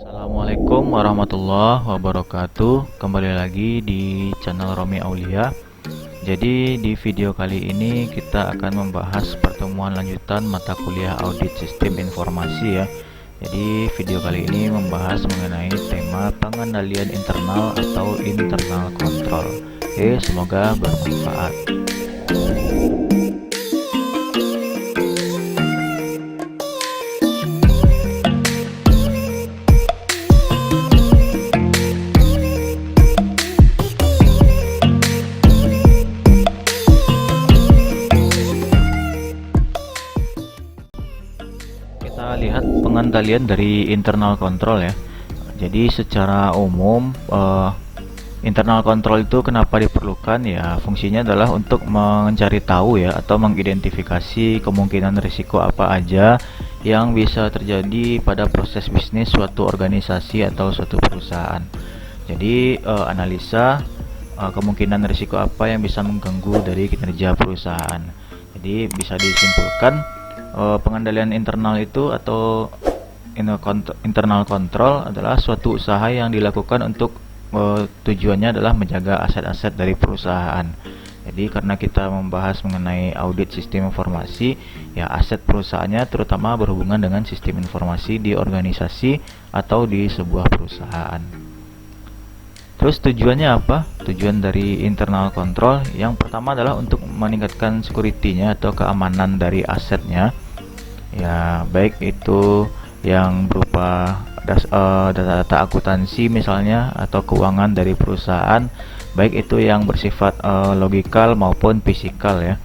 Assalamualaikum warahmatullahi wabarakatuh. Kembali lagi di channel Romi Aulia. Jadi di video kali ini kita akan membahas pertemuan lanjutan mata kuliah audit sistem informasi ya. Jadi video kali ini membahas mengenai tema pengendalian internal atau internal control. Oke, semoga bermanfaat. Kita lihat pengendalian dari internal control ya. Jadi secara umum internal control itu kenapa diperlukan ya, fungsinya adalah untuk mencari tahu ya atau mengidentifikasi kemungkinan risiko apa aja yang bisa terjadi pada proses bisnis suatu organisasi atau suatu perusahaan. Jadi analisa kemungkinan risiko apa yang bisa mengganggu dari kinerja perusahaan. Jadi bisa disimpulkan pengendalian internal itu atau internal control adalah suatu usaha yang dilakukan untuk tujuannya adalah menjaga aset-aset dari perusahaan. Jadi karena kita membahas mengenai audit sistem informasi, ya aset perusahaannya terutama berhubungan dengan sistem informasi di organisasi atau di sebuah perusahaan. Terus tujuannya apa? Tujuan dari internal control yang pertama adalah untuk meningkatkan security-nya atau keamanan dari asetnya. Ya, baik itu yang berupa data-data akuntansi misalnya atau keuangan dari perusahaan, baik itu yang bersifat logikal maupun fisikal ya.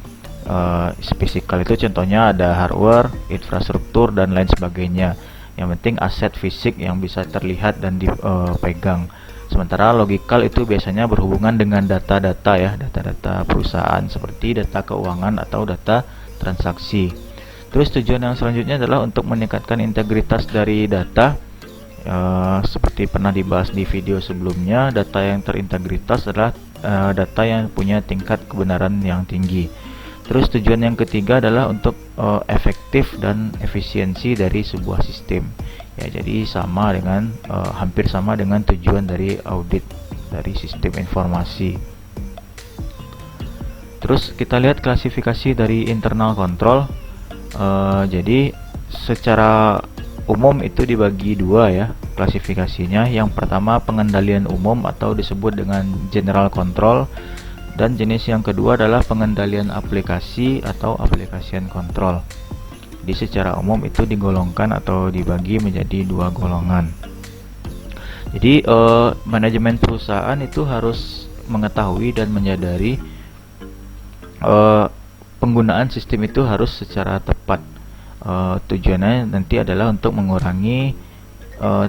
Fisikal itu contohnya ada hardware, infrastruktur dan lain sebagainya. Yang penting aset fisik yang bisa terlihat dan dipegang. Sementara logikal itu biasanya berhubungan dengan data-data ya, data-data perusahaan seperti data keuangan atau data transaksi. Terus tujuan yang selanjutnya adalah untuk meningkatkan integritas dari data. Seperti pernah dibahas di video sebelumnya, data yang terintegritas adalah data yang punya tingkat kebenaran yang tinggi. Terus tujuan yang ketiga adalah untuk efektif dan efisiensi dari sebuah sistem. Ya, jadi sama dengan hampir sama dengan tujuan dari audit dari sistem informasi. Terus kita lihat klasifikasi dari internal control. Jadi secara umum itu dibagi dua ya klasifikasinya. Yang pertama pengendalian umum atau disebut dengan general control, dan jenis yang kedua adalah pengendalian aplikasi atau application control. Jadi secara umum itu digolongkan atau dibagi menjadi dua golongan. Jadi manajemen perusahaan itu harus mengetahui dan menyadari penggunaan sistem itu harus secara tepat. Tujuannya nanti adalah untuk mengurangi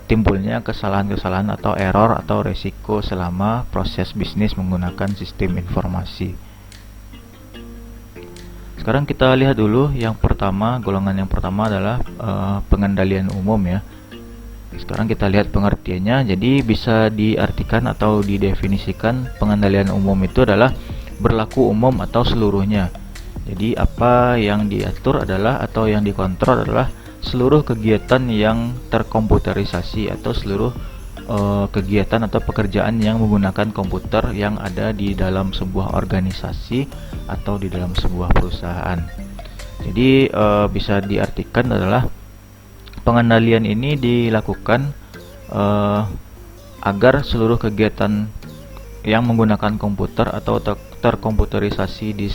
timbulnya kesalahan-kesalahan atau error atau resiko selama proses bisnis menggunakan sistem informasi. Sekarang kita lihat dulu yang pertama, golongan yang pertama adalah pengendalian umum ya. Sekarang kita lihat pengertiannya. Jadi bisa diartikan atau didefinisikan pengendalian umum itu adalah berlaku umum atau seluruhnya. Jadi apa yang diatur adalah atau yang dikontrol adalah seluruh kegiatan yang terkomputerisasi atau seluruh kegiatan atau pekerjaan yang menggunakan komputer yang ada di dalam sebuah organisasi atau di dalam sebuah perusahaan. Jadi bisa diartikan adalah pengendalian ini dilakukan agar seluruh kegiatan yang menggunakan komputer atau terkomputerisasi di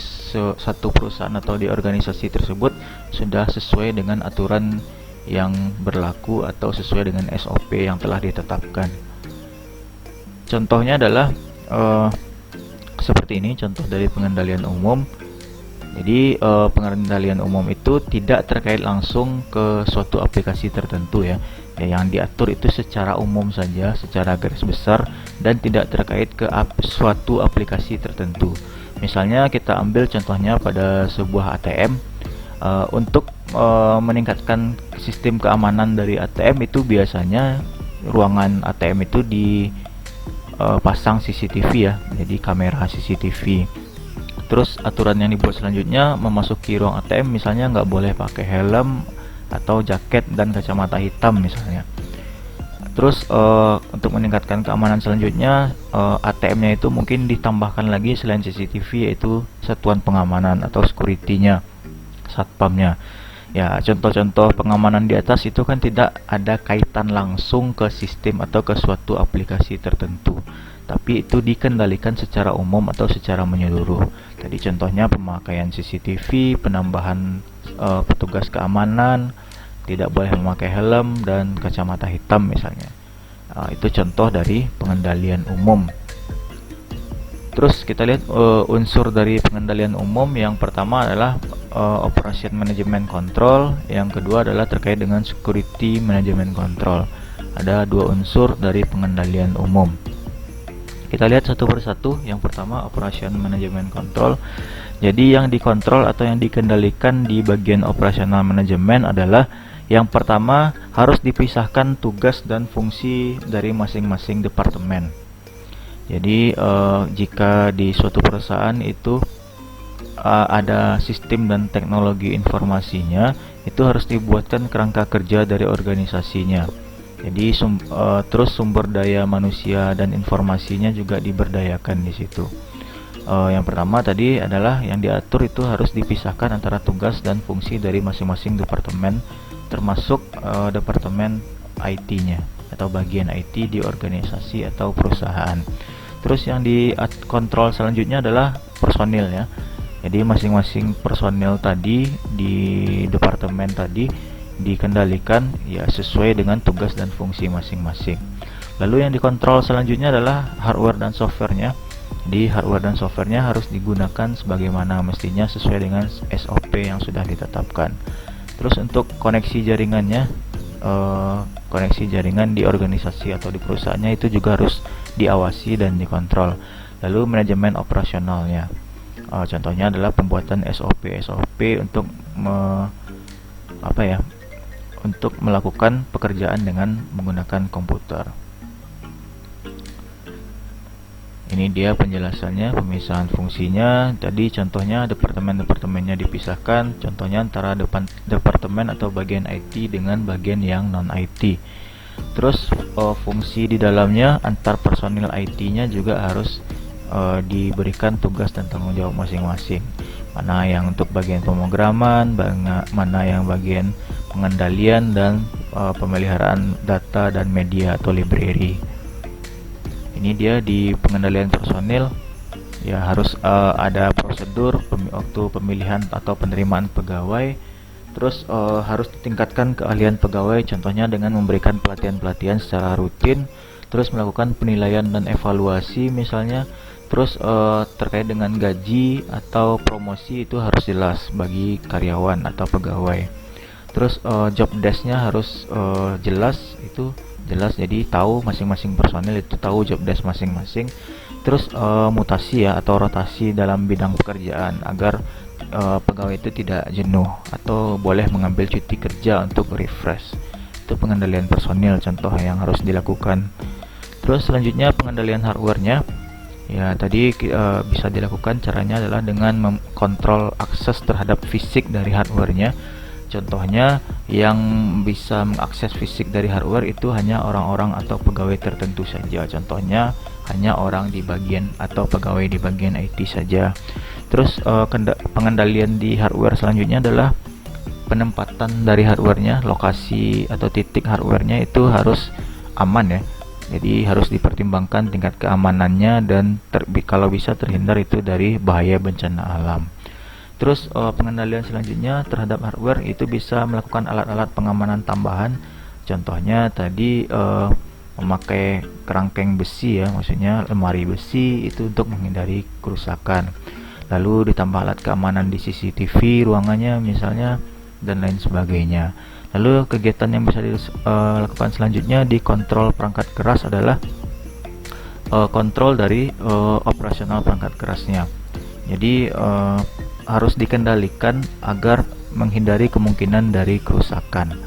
satu perusahaan atau di organisasi tersebut sudah sesuai dengan aturan yang berlaku atau sesuai dengan SOP yang telah ditetapkan. Contohnya adalah seperti ini contoh dari pengendalian umum. Jadi pengendalian umum itu tidak terkait langsung ke suatu aplikasi tertentu ya. Yang diatur itu secara umum saja, secara garis besar, dan tidak terkait ke suatu aplikasi tertentu. Misalnya kita ambil contohnya pada sebuah ATM. Untuk meningkatkan sistem keamanan dari ATM itu biasanya ruangan ATM itu dipasang CCTV ya, jadi kamera CCTV. Terus aturan yang dibuat selanjutnya, memasuki ruang ATM misalnya nggak boleh pakai helm atau jaket dan kacamata hitam misalnya. Terus untuk meningkatkan keamanan selanjutnya, ATM-nya itu mungkin ditambahkan lagi selain CCTV, yaitu satuan pengamanan atau security-nya, satpamnya. Ya, contoh-contoh pengamanan di atas itu kan tidak ada kaitan langsung ke sistem atau ke suatu aplikasi tertentu, tapi itu dikendalikan secara umum atau secara menyeluruh. Tadi contohnya pemakaian CCTV, penambahan petugas keamanan, tidak boleh memakai helm dan kacamata hitam misalnya. Itu contoh dari pengendalian umum. Terus kita lihat unsur dari pengendalian umum. Yang pertama adalah operation management control, yang kedua adalah terkait dengan security management control. Ada dua unsur dari pengendalian umum. Kita lihat satu persatu. Yang pertama operation management control. Jadi yang dikontrol atau yang dikendalikan di bagian operasional manajemen adalah yang pertama, harus dipisahkan tugas dan fungsi dari masing-masing departemen. Jadi jika di suatu perusahaan itu ada sistem dan teknologi informasinya, itu harus dibuatkan kerangka kerja dari organisasinya. Jadi terus sumber daya manusia dan informasinya juga diberdayakan di situ. Yang pertama tadi adalah yang diatur itu harus dipisahkan antara tugas dan fungsi dari masing-masing departemen, termasuk departemen IT-nya atau bagian IT di organisasi atau perusahaan. Terus yang dikontrol selanjutnya adalah personil ya. Jadi masing-masing personil tadi di departemen tadi dikendalikan ya sesuai dengan tugas dan fungsi masing-masing. Lalu yang dikontrol selanjutnya adalah hardware dan softwarenya. Di hardware dan softwarenya harus digunakan sebagaimana mestinya sesuai dengan SOP yang sudah ditetapkan. Terus untuk koneksi jaringannya, koneksi jaringan di organisasi atau di perusahaannya itu juga harus diawasi dan dikontrol. Lalu manajemen operasionalnya, contohnya adalah pembuatan SOP untuk untuk melakukan pekerjaan dengan menggunakan komputer. Ini dia penjelasannya, pemisahan fungsinya. Tadi contohnya departemen-departemennya dipisahkan, contohnya antara departemen atau bagian IT dengan bagian yang non-IT. Terus fungsi di dalamnya antar personil IT-nya juga harus diberikan tugas dan tanggung jawab masing-masing. Mana yang untuk bagian pemrograman, mana yang bagian pengendalian dan pemeliharaan data dan media atau library. Ini dia di pengendalian personil ya, harus ada prosedur waktu pemilihan atau penerimaan pegawai. Terus harus ditingkatkan keahlian pegawai, contohnya dengan memberikan pelatihan-pelatihan secara rutin, terus melakukan penilaian dan evaluasi misalnya. Terus terkait dengan gaji atau promosi itu harus jelas bagi karyawan atau pegawai. Terus job desk-nya harus jelas, jadi tahu masing-masing personil itu tahu job desk masing-masing. Terus mutasi ya atau rotasi dalam bidang pekerjaan agar pegawai itu tidak jenuh atau boleh mengambil cuti kerja untuk refresh. Itu pengendalian personil contoh yang harus dilakukan. Terus selanjutnya pengendalian hardware-nya ya, tadi bisa dilakukan, caranya adalah dengan mengkontrol akses terhadap fisik dari hardware-nya. Contohnya yang bisa mengakses fisik dari hardware itu hanya orang-orang atau pegawai tertentu saja. Contohnya hanya orang di bagian atau pegawai di bagian IT saja. Terus pengendalian di hardware selanjutnya adalah penempatan dari hardware-nya, lokasi atau titik hardware-nya itu harus aman ya. Jadi harus dipertimbangkan tingkat keamanannya dan kalau bisa terhindar itu dari bahaya bencana alam. Terus pengendalian selanjutnya terhadap hardware itu bisa melakukan alat-alat pengamanan tambahan. Contohnya tadi memakai kerangkeng besi ya, maksudnya lemari besi itu untuk menghindari kerusakan. Lalu ditambah alat keamanan di CCTV ruangannya misalnya dan lain sebagainya. Lalu kegiatan yang bisa dilakukan selanjutnya di kontrol perangkat keras adalah kontrol dari operasional perangkat kerasnya. Jadi harus dikendalikan agar menghindari kemungkinan dari kerusakan.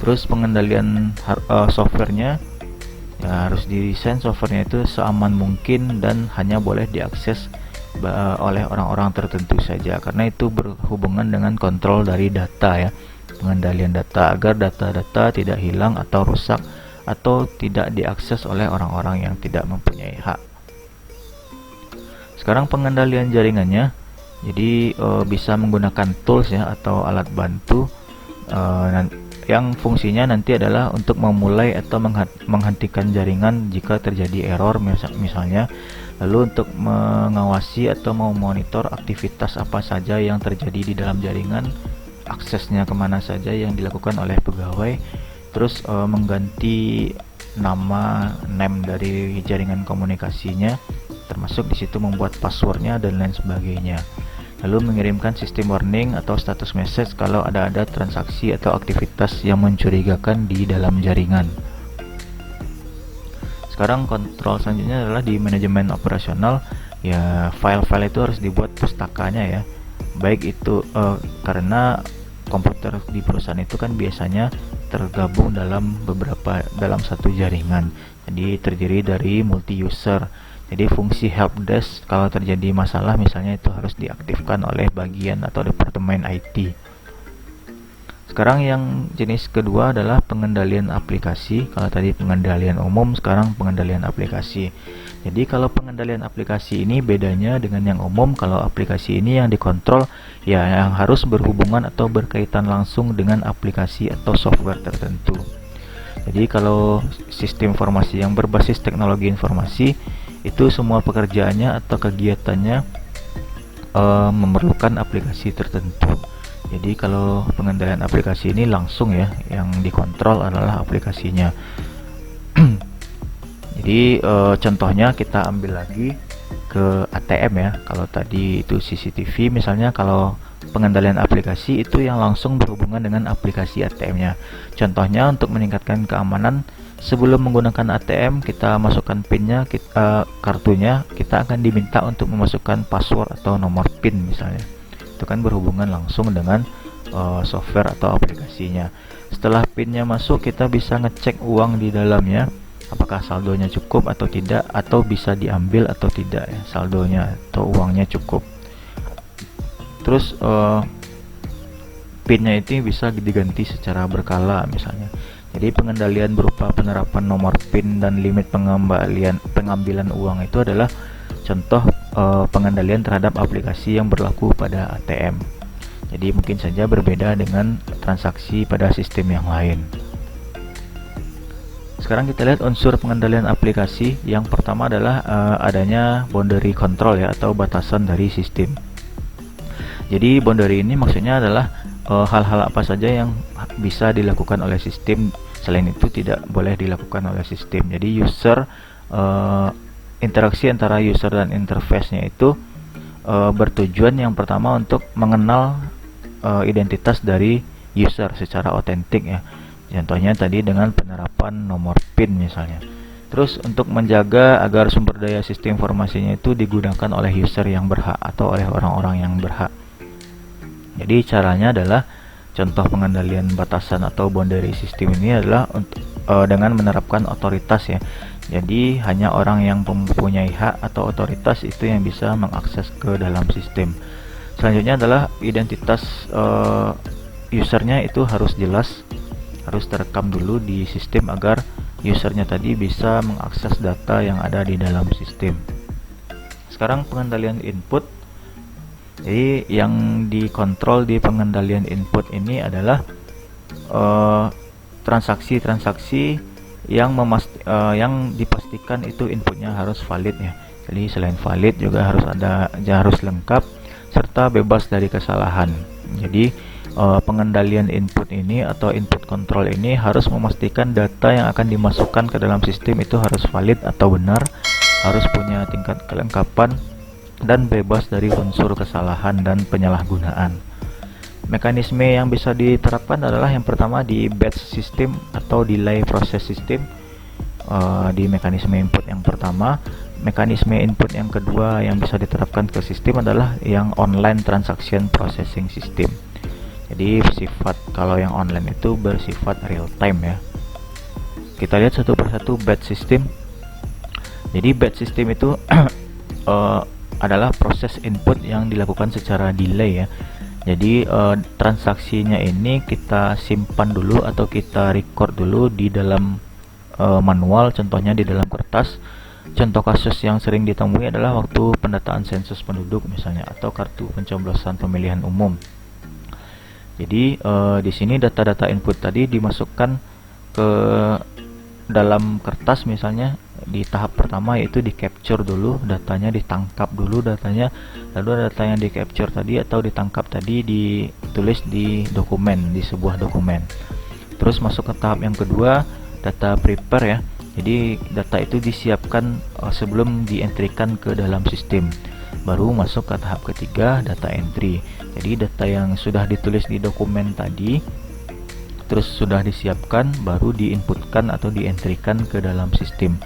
Terus pengendalian softwarenya ya, harus didesain softwarenya itu seaman mungkin dan hanya boleh diakses oleh orang-orang tertentu saja, karena itu berhubungan dengan kontrol dari data ya, pengendalian data agar data-data tidak hilang atau rusak atau tidak diakses oleh orang-orang yang tidak mempunyai hak. Sekarang pengendalian jaringannya, jadi bisa menggunakan tools ya atau alat bantu yang fungsinya nanti adalah untuk memulai atau menghentikan jaringan jika terjadi error misalnya, lalu untuk mengawasi atau memonitor aktivitas apa saja yang terjadi di dalam jaringan, aksesnya kemana saja yang dilakukan oleh pegawai, terus mengganti name dari jaringan komunikasinya, termasuk di situ membuat passwordnya dan lain sebagainya. Lalu mengirimkan sistem warning atau status message kalau ada transaksi atau aktivitas yang mencurigakan di dalam jaringan. Sekarang kontrol selanjutnya adalah di manajemen operasional. Ya, file-file itu harus dibuat pustakanya ya. Baik itu karena komputer di perusahaan itu kan biasanya tergabung dalam satu jaringan. Jadi terdiri dari multi user. Jadi fungsi helpdesk kalau terjadi masalah misalnya itu harus diaktifkan oleh bagian atau departemen IT. Sekarang yang jenis kedua adalah pengendalian aplikasi. Kalau tadi pengendalian umum, sekarang pengendalian aplikasi. Jadi kalau pengendalian aplikasi ini bedanya dengan yang umum, kalau aplikasi ini yang dikontrol ya yang harus berhubungan atau berkaitan langsung dengan aplikasi atau software tertentu. Jadi kalau sistem informasi yang berbasis teknologi informasi itu semua pekerjaannya atau kegiatannya memerlukan aplikasi tertentu. Jadi kalau pengendalian aplikasi ini langsung ya, yang dikontrol adalah aplikasinya. Jadi contohnya kita ambil lagi ke ATM ya. Kalau tadi itu CCTV misalnya, kalau pengendalian aplikasi itu yang langsung berhubungan dengan aplikasi ATM-nya. Contohnya untuk meningkatkan keamanan, sebelum menggunakan ATM kita masukkan PIN-nya, kartunya, kita akan diminta untuk memasukkan password atau nomor PIN misalnya. Itu kan berhubungan langsung dengan software atau aplikasinya. Setelah PIN-nya masuk, kita bisa ngecek uang di dalamnya, apakah saldonya cukup atau tidak, atau bisa diambil atau tidak ya saldonya atau uangnya cukup. Terus PIN-nya itu bisa diganti secara berkala misalnya. Jadi pengendalian berupa penerapan nomor PIN dan limit pengambilan uang itu adalah contoh pengendalian terhadap aplikasi yang berlaku pada ATM. Jadi mungkin saja berbeda dengan transaksi pada sistem yang lain. Sekarang kita lihat unsur pengendalian aplikasi. Yang pertama adalah adanya boundary control ya atau batasan dari sistem. Jadi boundary ini maksudnya adalah hal-hal apa saja yang bisa dilakukan oleh sistem, selain itu tidak boleh dilakukan oleh sistem. Jadi interaksi antara user dan interface-nya itu bertujuan yang pertama untuk mengenal identitas dari user secara otentik ya. Contohnya tadi dengan penerapan nomor PIN misalnya. Terus untuk menjaga agar sumber daya sistem informasinya itu digunakan oleh user yang berhak atau oleh orang-orang yang berhak. Jadi caranya adalah contoh pengendalian batasan atau boundary system ini adalah dengan menerapkan otoritas ya. Jadi hanya orang yang mempunyai hak atau otoritas itu yang bisa mengakses ke dalam sistem. Selanjutnya adalah identitas usernya itu harus jelas, harus terekam dulu di sistem agar usernya tadi bisa mengakses data yang ada di dalam sistem. Sekarang pengendalian input. Jadi yang dikontrol di pengendalian input ini adalah transaksi-transaksi yang dipastikan itu inputnya harus valid ya. Jadi selain valid juga harus lengkap serta bebas dari kesalahan. Jadi pengendalian input ini atau input control ini harus memastikan data yang akan dimasukkan ke dalam sistem itu harus valid atau benar, harus punya tingkat kelengkapan dan bebas dari unsur kesalahan dan penyalahgunaan. Mekanisme yang bisa diterapkan adalah yang pertama di batch system atau delay process system. Di mekanisme input yang pertama, mekanisme input yang kedua yang bisa diterapkan ke sistem adalah yang online transaction processing system. Jadi kalau yang online itu bersifat real time ya. Kita lihat satu persatu batch system. Jadi batch system itu adalah proses input yang dilakukan secara delay ya. Jadi transaksinya ini kita simpan dulu atau kita record dulu di dalam manual, contohnya di dalam kertas. Contoh kasus yang sering ditemui adalah waktu pendataan sensus penduduk misalnya, atau kartu pencoblosan pemilihan umum. Jadi di sini data-data input tadi dimasukkan ke dalam kertas misalnya. Di tahap pertama yaitu di capture dulu datanya, ditangkap dulu datanya, lalu data yang di capture tadi atau ditangkap tadi ditulis di dokumen, di sebuah dokumen. Terus masuk ke tahap yang kedua, data prepare ya. Jadi data itu disiapkan sebelum dientrikan ke dalam sistem. Baru masuk ke tahap ketiga, data entry. Jadi data yang sudah ditulis di dokumen tadi terus sudah disiapkan, baru diinputkan atau dientrikan ke dalam sistem.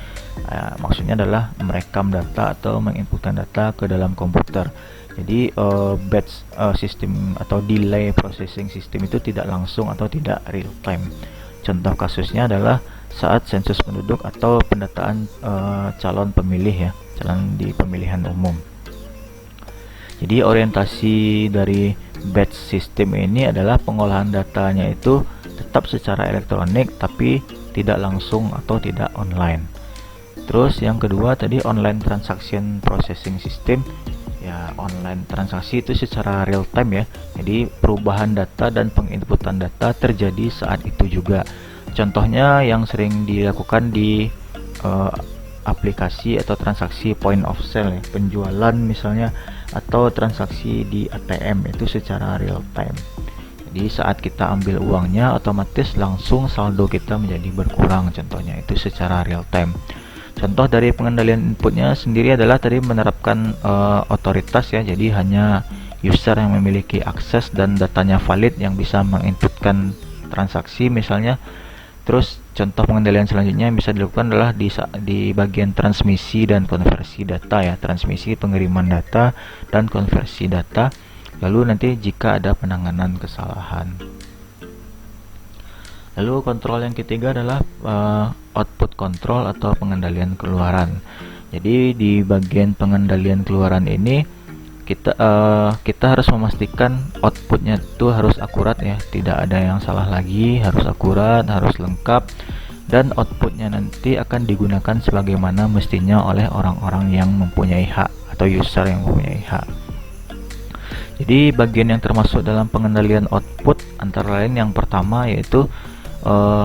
Maksudnya adalah merekam data atau menginputkan data ke dalam komputer. Jadi batch sistem atau delay processing system itu tidak langsung atau tidak real time. Contoh kasusnya adalah saat sensus penduduk atau pendataan calon pemilih ya, calon di pemilihan umum. Jadi orientasi dari batch system ini adalah pengolahan datanya itu tetap secara elektronik tapi tidak langsung atau tidak online. Terus yang kedua tadi online transaction processing system. Ya, online transaksi itu secara real time ya. Jadi perubahan data dan penginputan data terjadi saat itu juga. Contohnya yang sering dilakukan di aplikasi atau transaksi point of sale ya, penjualan misalnya, atau transaksi di ATM itu secara real time. Jadi saat kita ambil uangnya otomatis langsung saldo kita menjadi berkurang, contohnya itu secara real time. Contoh dari pengendalian inputnya sendiri adalah tadi menerapkan otoritas ya, jadi hanya user yang memiliki akses dan datanya valid yang bisa menginputkan transaksi misalnya. Terus contoh pengendalian selanjutnya yang bisa dilakukan adalah di bagian transmisi dan konversi data ya, transmisi pengiriman data dan konversi data. Lalu nanti jika ada penanganan kesalahan. Lalu kontrol yang ketiga adalah output control atau pengendalian keluaran. Jadi di bagian pengendalian keluaran ini kita harus memastikan outputnya itu harus akurat ya, tidak ada yang salah lagi, harus akurat, harus lengkap, dan outputnya nanti akan digunakan sebagaimana mestinya oleh orang-orang yang mempunyai hak atau user yang mempunyai hak. Jadi bagian yang termasuk dalam pengendalian output antara lain yang pertama yaitu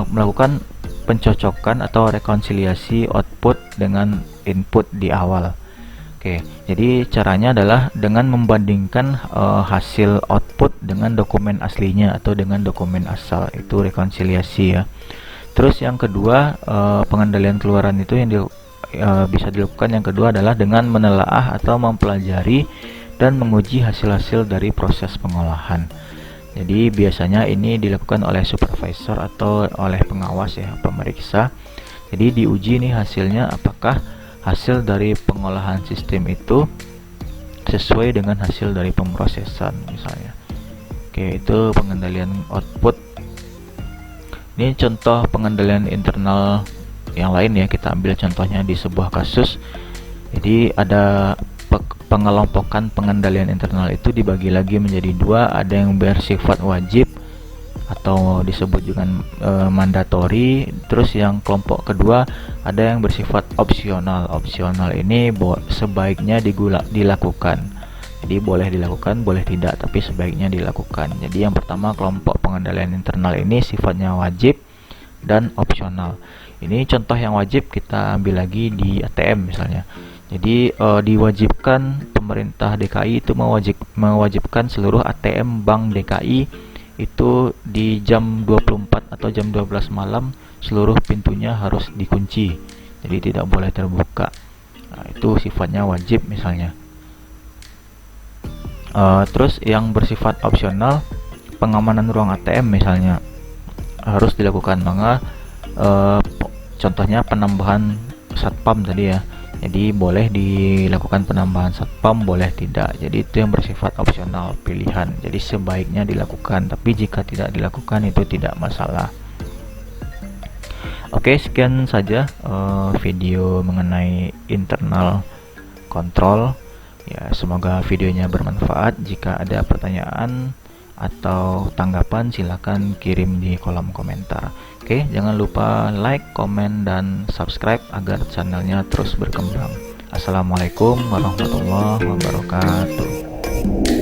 melakukan pencocokan atau rekonsiliasi output dengan input di awal. Oke, jadi caranya adalah dengan membandingkan hasil output dengan dokumen aslinya atau dengan dokumen asal, itu rekonsiliasi ya. Terus yang kedua, pengendalian keluaran itu yang bisa dilakukan yang kedua adalah dengan menelaah atau mempelajari dan menguji hasil-hasil dari proses pengolahan. Jadi biasanya ini dilakukan oleh supervisor atau oleh pengawas ya, pemeriksa. Jadi diuji nih hasilnya apakah hasil dari pengolahan sistem itu sesuai dengan hasil dari pemrosesan misalnya. Oke, itu pengendalian output. Ini contoh pengendalian internal yang lain ya, kita ambil contohnya di sebuah kasus. Jadi ada pengelompokan pengendalian internal itu dibagi lagi menjadi dua, ada yang bersifat wajib atau disebut juga mandatory. Terus yang kelompok kedua ada yang bersifat opsional. Opsional ini sebaiknya dilakukan. Jadi boleh dilakukan, boleh tidak, tapi sebaiknya dilakukan. Jadi yang pertama kelompok pengendalian internal ini sifatnya wajib dan opsional. Ini contoh yang wajib kita ambil lagi di ATM misalnya. Jadi diwajibkan pemerintah DKI itu mewajibkan seluruh ATM Bank DKI itu di jam 24 atau jam 12 malam seluruh pintunya harus dikunci. Jadi tidak boleh terbuka. Nah, itu sifatnya wajib misalnya. Terus yang bersifat opsional, pengamanan ruang ATM misalnya harus dilakukan. Maka contohnya penambahan satpam tadi ya. Jadi boleh dilakukan penambahan satpam, boleh tidak. Jadi itu yang bersifat opsional, pilihan. Jadi sebaiknya dilakukan, tapi jika tidak dilakukan itu tidak masalah. Oke, sekian saja video mengenai internal control. Ya, semoga videonya bermanfaat. Jika ada pertanyaan atau tanggapan silahkan kirim di kolom komentar. Oke, jangan lupa like, komen, dan subscribe agar channelnya terus berkembang. Assalamualaikum warahmatullahi wabarakatuh.